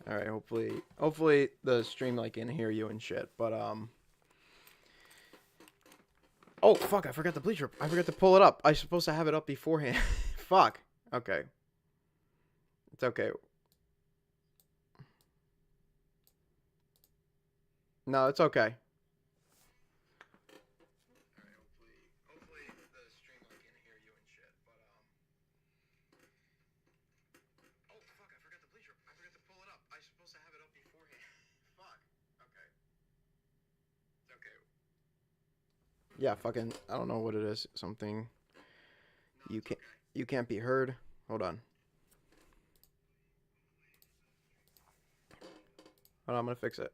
All right, hopefully the stream like can hear you and shit. But oh fuck, I forgot the bleacher. I forgot to pull it up. I was supposed to have it up beforehand. Fuck. Okay. It's okay. No, it's okay. Hopefully the stream like can hear you and shit. But oh fuck, I forgot the bleacher. I forgot to pull it up. I was supposed to have it up beforehand. Fuck. Okay. It's okay. Yeah, fucking. I don't know what it is. Something. No, you can't. Okay. You can't be heard. Hold on. Hold on. I'm gonna fix it.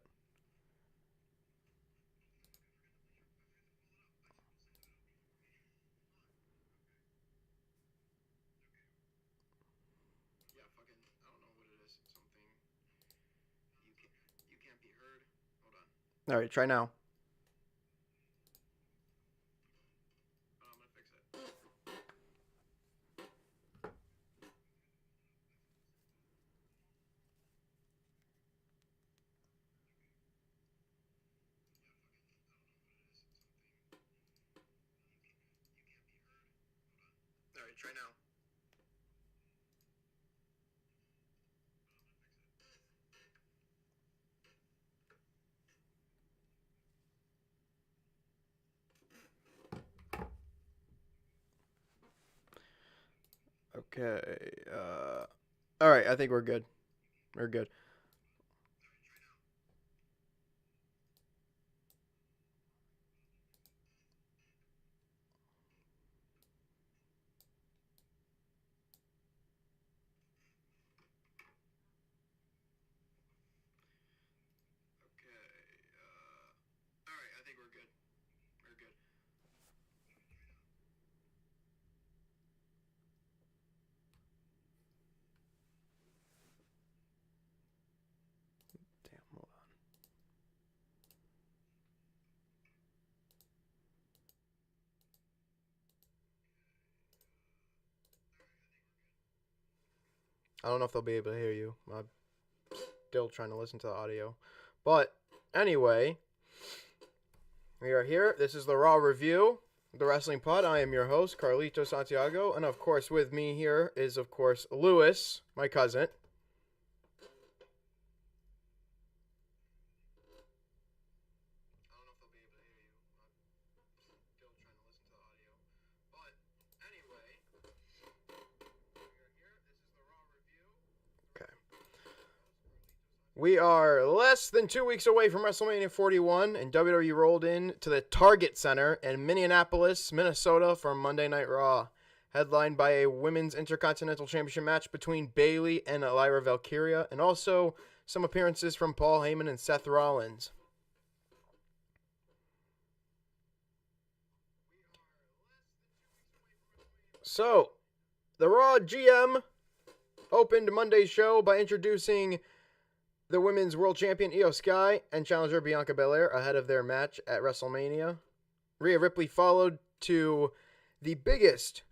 Yeah, fucking. I don't know what it is. Something. You can't be heard. Hold on. All right. Try now. Hold on, I'm gonna fix it. All right. Try now. Okay. All right. I think we're good. We're good. Okay. All right. I think we're good. We're good. Damn. Hold on. I don't know if they'll be able to hear you. I'm still trying to listen to the audio. But anyway, we are here. This is the Raw Review, the Wrestling Pod. I am your host, Carlito Santiago. And of course, with me here is, of course, Lewis, my cousin. We are less than 2 weeks away from WrestleMania 41, and WWE rolled in to the Target Center in Minneapolis, Minnesota for Monday Night Raw, headlined by a Women's Intercontinental Championship match between Bayley and Lyra Valkyria, and also some appearances from Paul Heyman and Seth Rollins. So, the Raw GM opened Monday's show by introducing the Women's World Champion Io Sky and challenger Bianca Belair ahead of their match at WrestleMania. Rhea Ripley followed to the biggest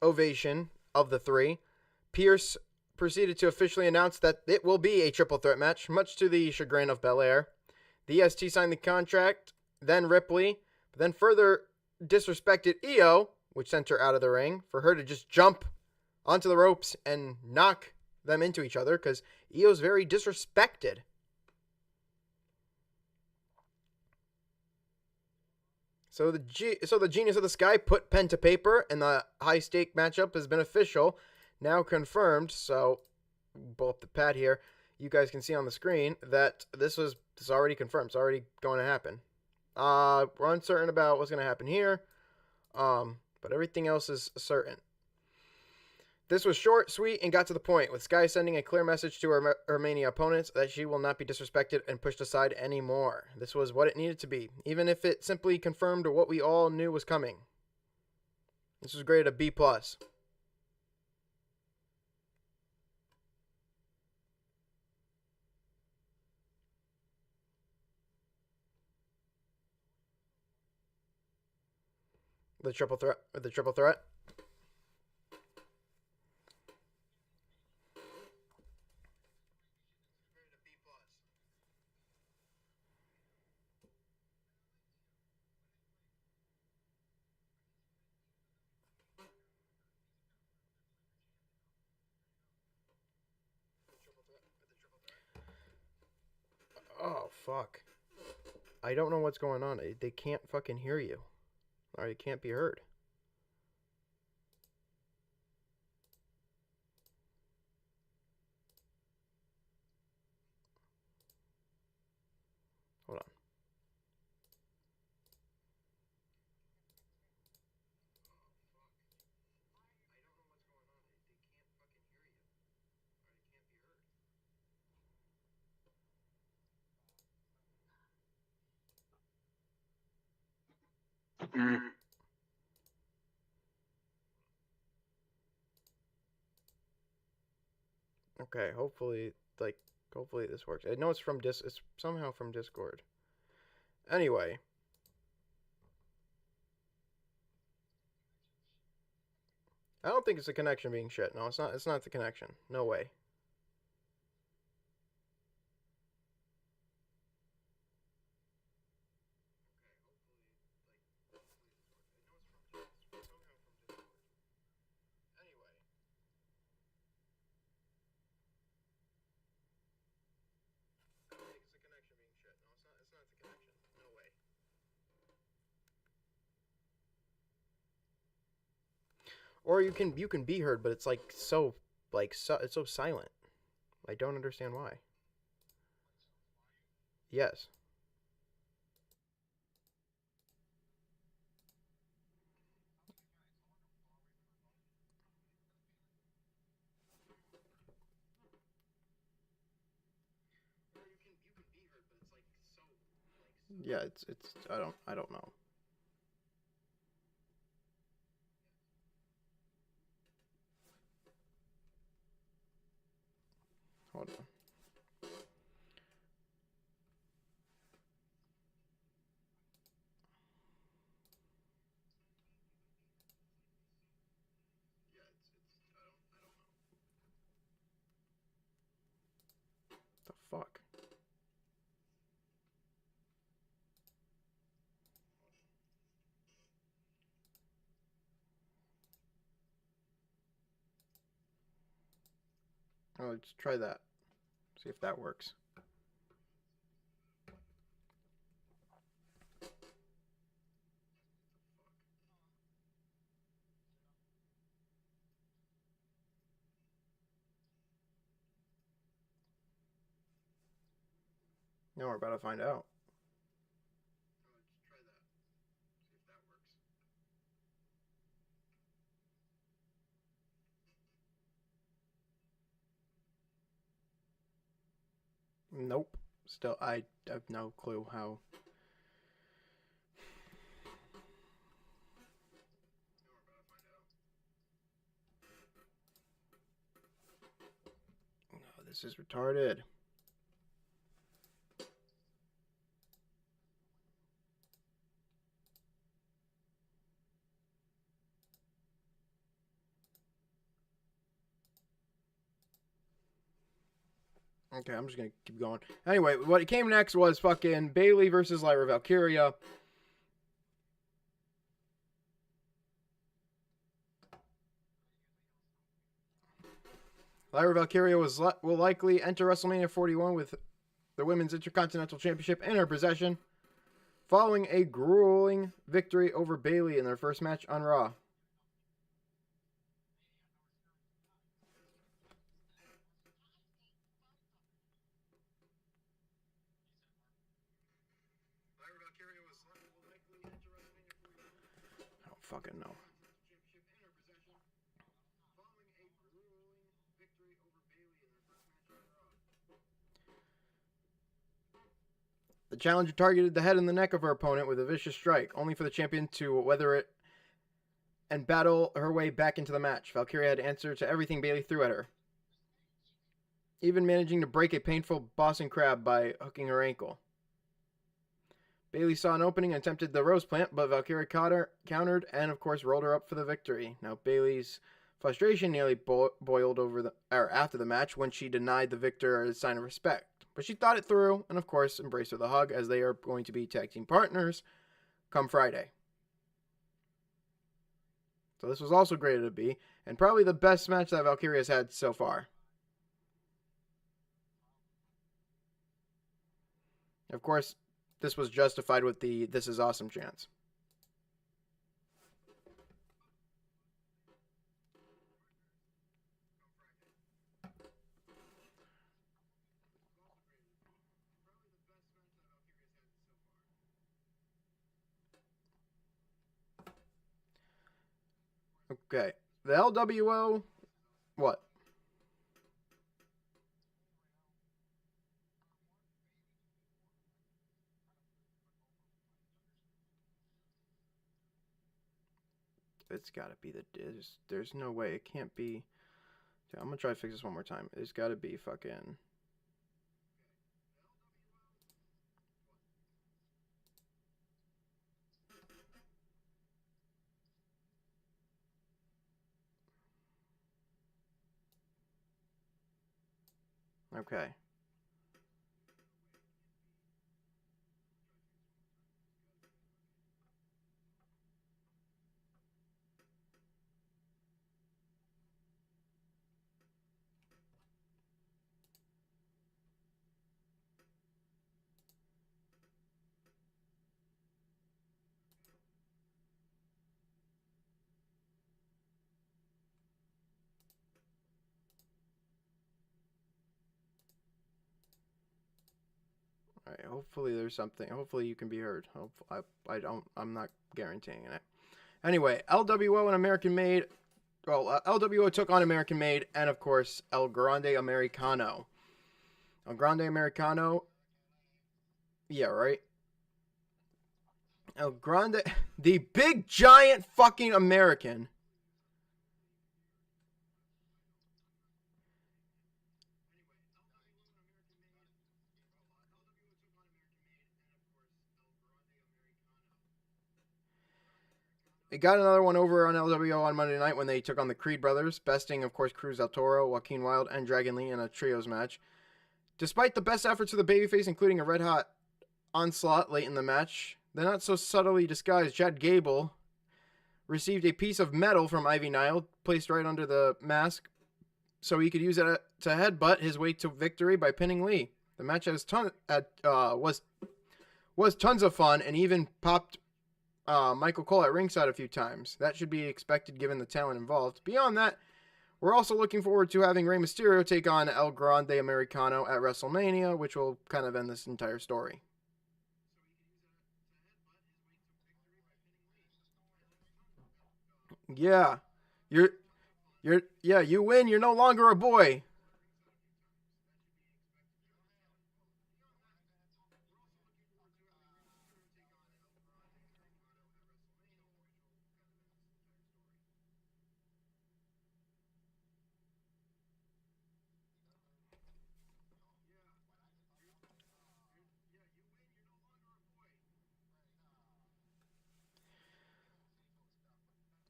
ovation of the three. Pierce proceeded to officially announce that it will be a triple threat match, much to the chagrin of Belair. The EST signed the contract, then Ripley, but then further disrespected Io, which sent her out of the ring, for her to just jump onto the ropes and knock them into each other, because Io's very disrespected. So the Genius of the Sky put pen to paper, and the high stake matchup has been official, now confirmed. So pull up the pad here. You guys can see on the screen that this is already confirmed. It's already going to happen. We're uncertain about what's going to happen here, but everything else is certain. This was short, sweet, and got to the point, with Sky sending a clear message to her Mania opponents that she will not be disrespected and pushed aside anymore. This was what it needed to be, even if it simply confirmed what we all knew was coming. This was graded a B+. The triple threat. fuck? I don't know what's going on. They can't fucking hear you. Or you can't be heard. Hold on. Okay, hopefully this works. I know it's it's somehow from Discord. Anyway, I don't think it's the connection being shit. No, it's not. It's not the connection. No way. Or you can be heard, but it's it's so silent. I don't understand why. Yes. Yeah, it's I don't know. Hold on. The fuck? Oh, let's try that. See if that works. Now we're about to find out. Nope. Still, I have no clue how. Oh, this is retarded. Okay, I'm just gonna keep going. Anyway, what came next was fucking Bayley versus Lyra Valkyria. Lyra Valkyria will likely enter WrestleMania 41 with the Women's Intercontinental Championship in her possession, following a grueling victory over Bayley in their first match on Raw. I don't fucking know. The challenger targeted the head and the neck of her opponent with a vicious strike, only for the champion to weather it and battle her way back into the match. Valkyria had answered to everything Bayley threw at her, even managing to break a painful Boston Crab by hooking her ankle. Bayley saw an opening and attempted the rose plant, but Valkyria countered and, of course, rolled her up for the victory. Now, Bayley's frustration nearly boiled after the match when she denied the victor as a sign of respect. But she thought it through and, of course, embraced her with a hug, as they are going to be tag team partners come Friday. So this was also great to be, and probably the best match that Valkyria has had so far. Of course, this was justified with the "This is awesome" chants. Okay. The LWO, what? It's got to be the. There's no way. It can't be. I'm going to try to fix this one more time. It's got to be fucking. Okay. All right. Hopefully there's something. Hopefully you can be heard. I don't. I'm not guaranteeing it. Anyway, LWO and American Made. Well, LWO took on American Made and of course El Grande Americano. El Grande Americano. Yeah, right. El Grande, the big giant fucking American. It got another one over on LWO on Monday night when they took on the Creed brothers, besting, of course, Cruz del Toro, Joaquin Wilde, and Dragon Lee in a trios match. Despite the best efforts of the babyface, including a red-hot onslaught late in the match, the not-so-subtly disguised Chad Gable received a piece of metal from Ivy Nile, placed right under the mask, so he could use it to headbutt his way to victory by pinning Lee. The match was tons of fun and even popped Michael Cole at ringside a few times. That should be expected given the talent involved. Beyond that, we're also looking forward to having Rey Mysterio take on El Grande Americano at WrestleMania, which will kind of end this entire story. Yeah. You win, you're no longer a boy.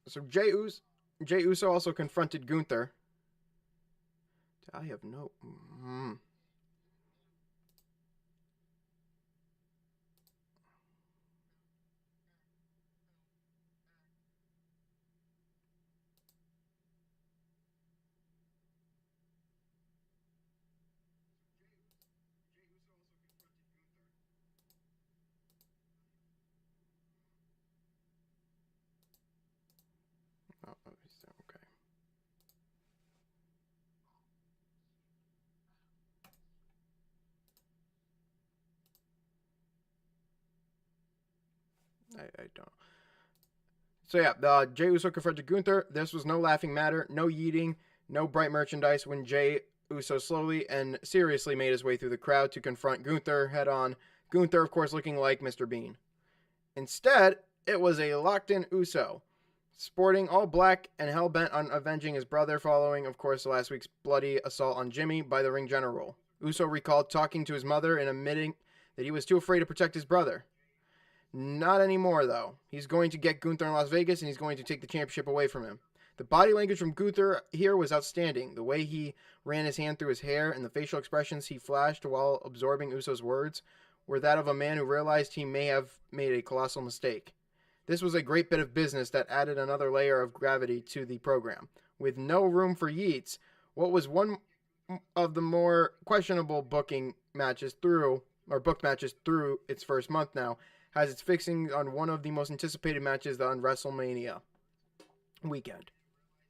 So Jey Uso also confronted Gunther. I have no. Oh, okay. I don't. So yeah, Jey Uso confronted Gunther. This was no laughing matter, no yeeting, no bright merchandise when Jey Uso slowly and seriously made his way through the crowd to confront Gunther head on. Gunther, of course, looking like Mr. Bean. Instead, it was a locked-in Uso, sporting all black and hell-bent on avenging his brother following, of course, last week's bloody assault on Jimmy by the ring general. Uso recalled talking to his mother and admitting that he was too afraid to protect his brother. Not anymore, though. He's going to get Gunther in Las Vegas, and he's going to take the championship away from him. The body language from Gunther here was outstanding. The way he ran his hand through his hair and the facial expressions he flashed while absorbing Uso's words were that of a man who realized he may have made a colossal mistake. This was a great bit of business that added another layer of gravity to the program. With no room for yeets, what was one of the more questionable booking matches through or booked matches through its first month now, has its fixings on one of the most anticipated matches on WrestleMania weekend.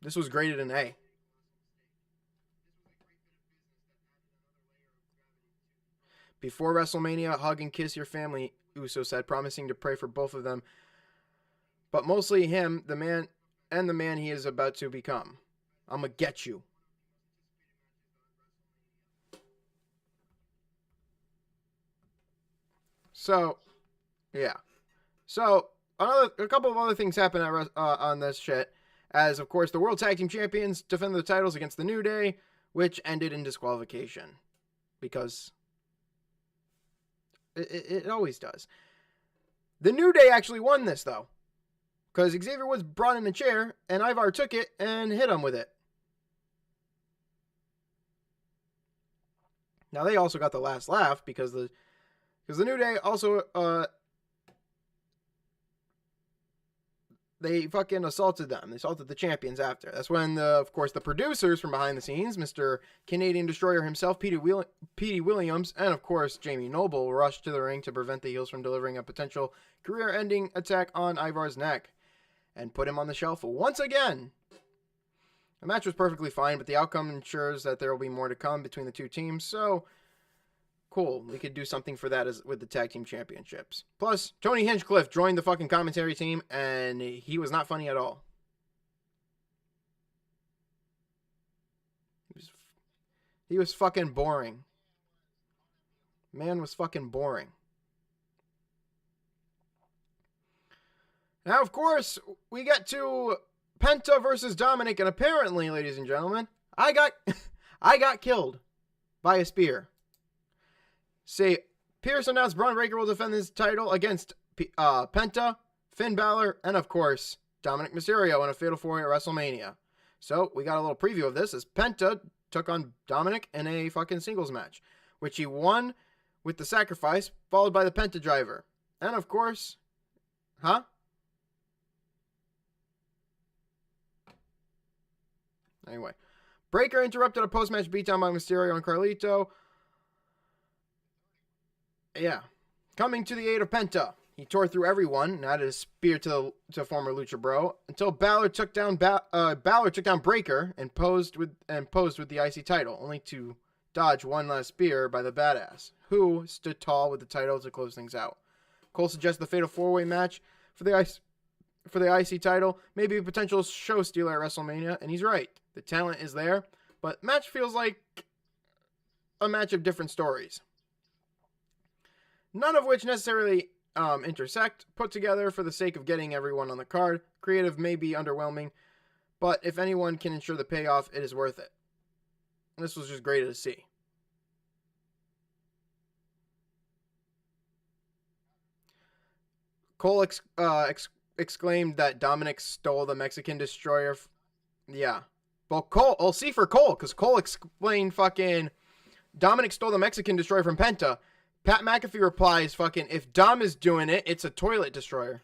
This was graded an A. Before WrestleMania, hug and kiss your family, Uso said, promising to pray for both of them. But mostly him, the man, and the man he is about to become. I'ma get you. So, yeah. So, a couple of other things happen on this shit. As, of course, the World Tag Team Champions defended the titles against the New Day, which ended in disqualification. Because it always does. The New Day actually won this, though. Because Xavier Woods brought in a chair, and Ivar took it and hit him with it. Now, they also got the last laugh because the New Day also, they fucking assaulted them. They assaulted the champions after. That's when, of course, the producers from behind the scenes, Mr. Canadian Destroyer himself, Petey Williams, and, of course, Jamie Noble, rushed to the ring to prevent the heels from delivering a potential career-ending attack on Ivar's neck and put him on the shelf once again. The match was perfectly fine, but the outcome ensures that there will be more to come between the two teams, so cool. We could do something for that with the tag team championships. Plus, Tony Hinchcliffe joined the fucking commentary team, and he was not funny at all. He was fucking boring. Man was fucking boring. Now, of course, we get to Penta versus Dominic, and apparently, ladies and gentlemen, I got killed by a spear. See, Pierce announced Braun Breaker will defend his title against Penta, Finn Balor, and of course, Dominic Mysterio in a Fatal 4-Way at WrestleMania. So, we got a little preview of this as Penta took on Dominic in a fucking singles match, which he won with the sacrifice, followed by the Penta driver. And of course, Anyway, Breaker interrupted a post-match beatdown by Mysterio and Carlito. Yeah. Coming to the aid of Penta. He tore through everyone and added a spear to former Lucha Bro until Balor took down Breaker and posed with the IC title, only to dodge one last spear by the Badass, who stood tall with the title to close things out. Cole suggests the Fatal 4-Way match for the IC title, maybe a potential show stealer at WrestleMania, and he's right. The talent is there, but match feels like a match of different stories. None of which necessarily intersect, put together for the sake of getting everyone on the card. Creative may be underwhelming, but if anyone can ensure the payoff, it is worth it. And this was just great to see. Cole exclaimed that Dominic stole the Mexican Destroyer. Yeah. Well, Cole, I'll see for Cole, because Cole explained fucking Dominic stole the Mexican Destroyer from Penta. Pat McAfee replies, fucking, if Dom is doing it, it's a toilet destroyer.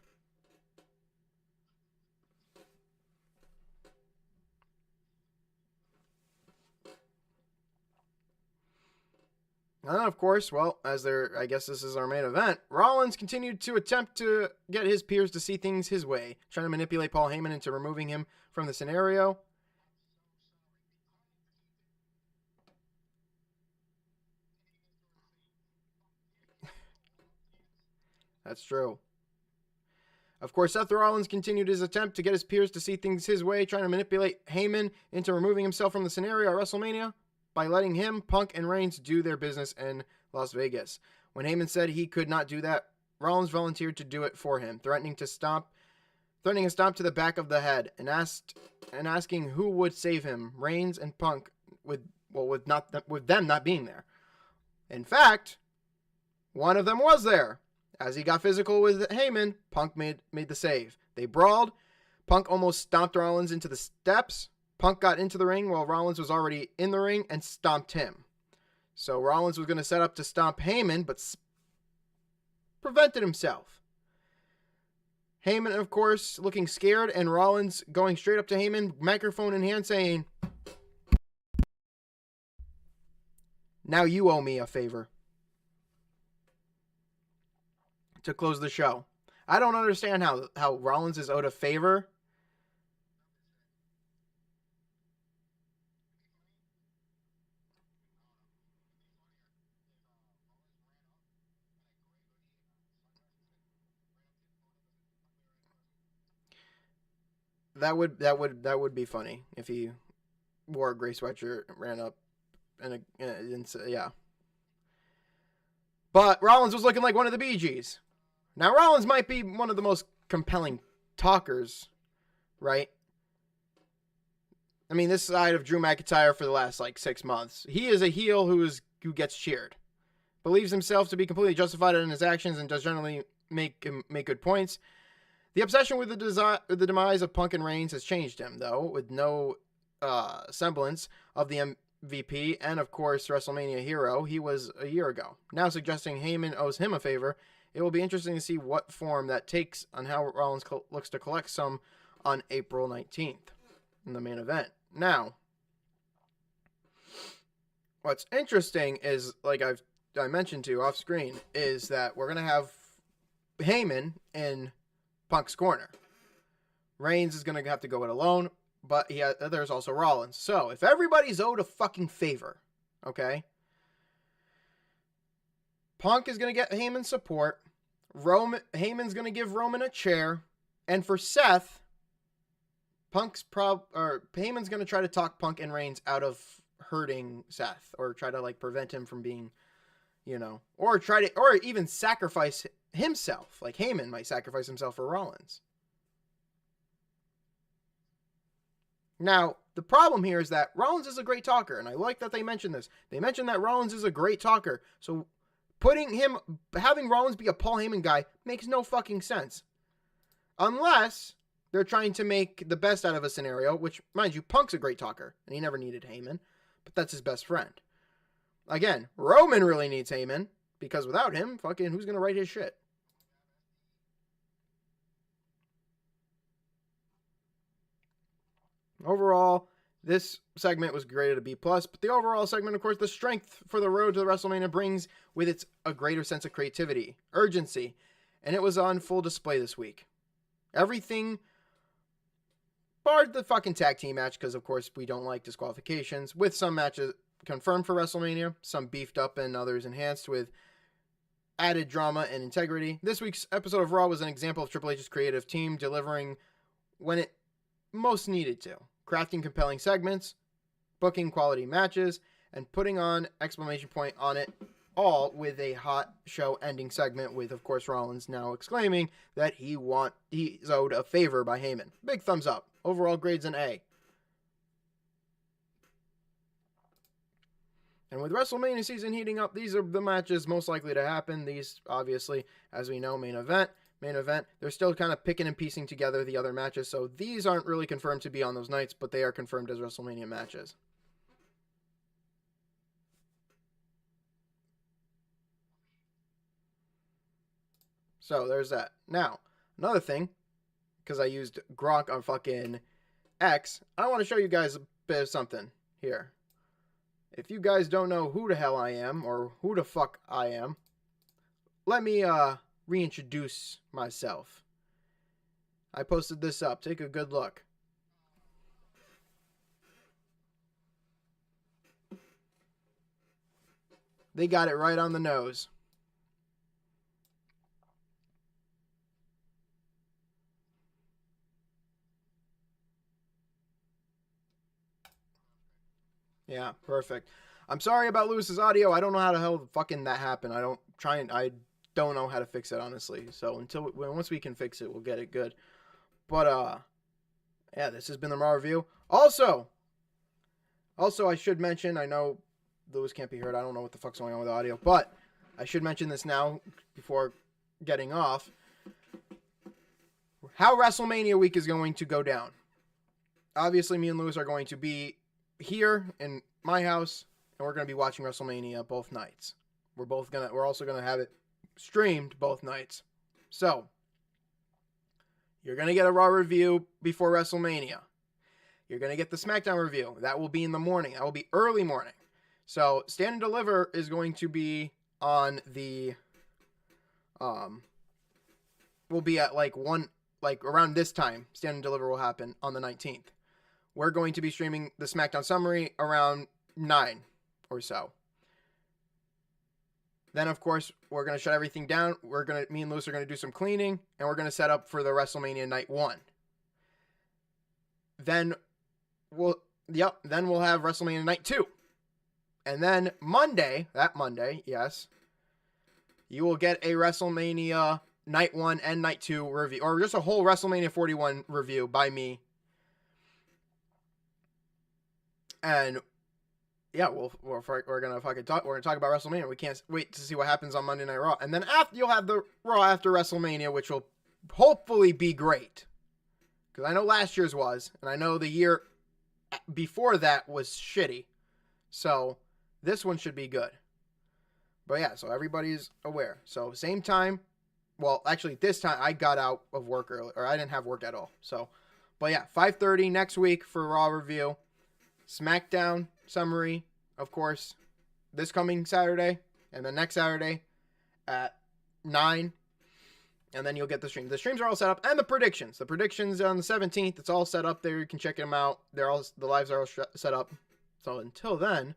And then, of course, well, I guess this is our main event, Rollins continued to attempt to get his peers to see things his way, trying to manipulate Paul Heyman into removing him from the scenario. That's true. Of course, Seth Rollins continued his attempt to get his peers to see things his way, trying to manipulate Heyman into removing himself from the scenario at WrestleMania by letting him, Punk, and Reigns do their business in Las Vegas. When Heyman said he could not do that, Rollins volunteered to do it for him, threatening a stomp to the back of the head, and asking who would save him, Reigns and Punk, with them not being there. In fact, one of them was there. As he got physical with Heyman, Punk made the save. They brawled. Punk almost stomped Rollins into the steps. Punk got into the ring while Rollins was already in the ring and stomped him. So Rollins was going to set up to stomp Heyman, but prevented himself. Heyman, of course, looking scared, and Rollins going straight up to Heyman, microphone in hand, saying, "Now you owe me a favor." to close the show. I don't understand how Rollins is owed a favor. That would be funny if he wore a gray sweatshirt, ran up, and yeah. But Rollins was looking like one of the Bee Gees. Now Rollins might be one of the most compelling talkers, right? I mean, this side of Drew McIntyre for the last 6 months, he is a heel who gets cheered, believes himself to be completely justified in his actions, and does generally make good points. The obsession with the demise of Punk and Reigns has changed him, though, with no semblance of the MVP and, of course, WrestleMania hero he was a year ago. Now suggesting Heyman owes him a favor, it will be interesting to see what form that takes on how Rollins looks to collect some on April 19th in the main event. Now, what's interesting is, like I mentioned to you off screen, is that we're going to have Heyman in Punk's corner. Reigns is going to have to go it alone, but there's also Rollins. So, if everybody's owed a fucking favor, okay? Punk is going to get Heyman's support. Heyman's going to give Roman a chair. And for Seth, Heyman's going to try to talk Punk and Reigns out of hurting Seth, or try to prevent him from being, or even sacrifice himself. Like Heyman might sacrifice himself for Rollins. Now, the problem here is that Rollins is a great talker, and I like that they mentioned this. They mentioned that Rollins is a great talker, so having Rollins be a Paul Heyman guy makes no fucking sense. Unless they're trying to make the best out of a scenario, which, mind you, Punk's a great talker, and he never needed Heyman, but that's his best friend. Again, Roman really needs Heyman, because without him, fucking who's going to write his shit? Overall, this segment was graded a B+, but the overall segment, of course, the strength for the road to the WrestleMania brings with it a greater sense of creativity, urgency, and it was on full display this week. Everything, barred the fucking tag team match, because, of course, we don't like disqualifications, with some matches confirmed for WrestleMania, some beefed up and others enhanced with added drama and integrity. This week's episode of Raw was an example of Triple H's creative team delivering when it most needed to, crafting compelling segments, booking quality matches, and putting on exclamation point on it all with a hot show ending segment with, of course, Rollins now exclaiming that he's owed a favor by Heyman. Big thumbs up. Overall grades an A. And with WrestleMania season heating up, these are the matches most likely to happen. These, obviously, as we know, main event. They're still kind of picking and piecing together the other matches, so these aren't really confirmed to be on those nights, but they are confirmed as WrestleMania matches. So there's that. Now, another thing, because I used Gronk on fucking X, I want to show you guys a bit of something here. If you guys don't know who the hell I am, or who the fuck I am, let me reintroduce myself. I posted this up. Take a good look. They got it right on the nose. Yeah, perfect. I'm sorry about Lewis's audio. I don't know how the hell fucking that happened. I don't know how to fix it, honestly. So once we can fix it, we'll get it good. But yeah, this has been the Raw review. Also, I should mention, I know Lewis can't be heard. I don't know what the fuck's going on with the audio, but I should mention this now before getting off. How WrestleMania week is going to go down. Obviously, me and Lewis are going to be here in my house, and we're going to be watching WrestleMania both nights. We're also going to have it streamed both nights. So, you're going to get a Raw review before WrestleMania. You're going to get the SmackDown review. That will be in the morning. That will be early morning. So, Stand and Deliver is going to be on the will be at like around this time. Stand and Deliver will happen on the 19th. We're going to be streaming the SmackDown summary around 9 or so. Then, of course, we're going to shut everything down. Me and Luce are going to do some cleaning, and we're going to set up for the WrestleMania Night 1. Then we'll have WrestleMania Night 2. And then that Monday, yes, you will get a WrestleMania Night 1 and Night 2 review, or just a whole WrestleMania 41 review by me. And yeah, we're gonna talk about WrestleMania. We can't wait to see what happens on Monday Night Raw, and then you'll have the Raw after WrestleMania, which will hopefully be great. Because I know last year's was, and I know the year before that was shitty. So this one should be good. But yeah, so everybody's aware. So same time. Well, actually, this time I got out of work early, or I didn't have work at all. So, but yeah, 5:30 next week for Raw review. SmackDown summary, of course, this coming Saturday, and then next Saturday at 9, and then you'll get the stream. The streams are all set up, and the predictions. The predictions on the 17th, it's all set up there. You can check them out. The lives are all set up. So until then,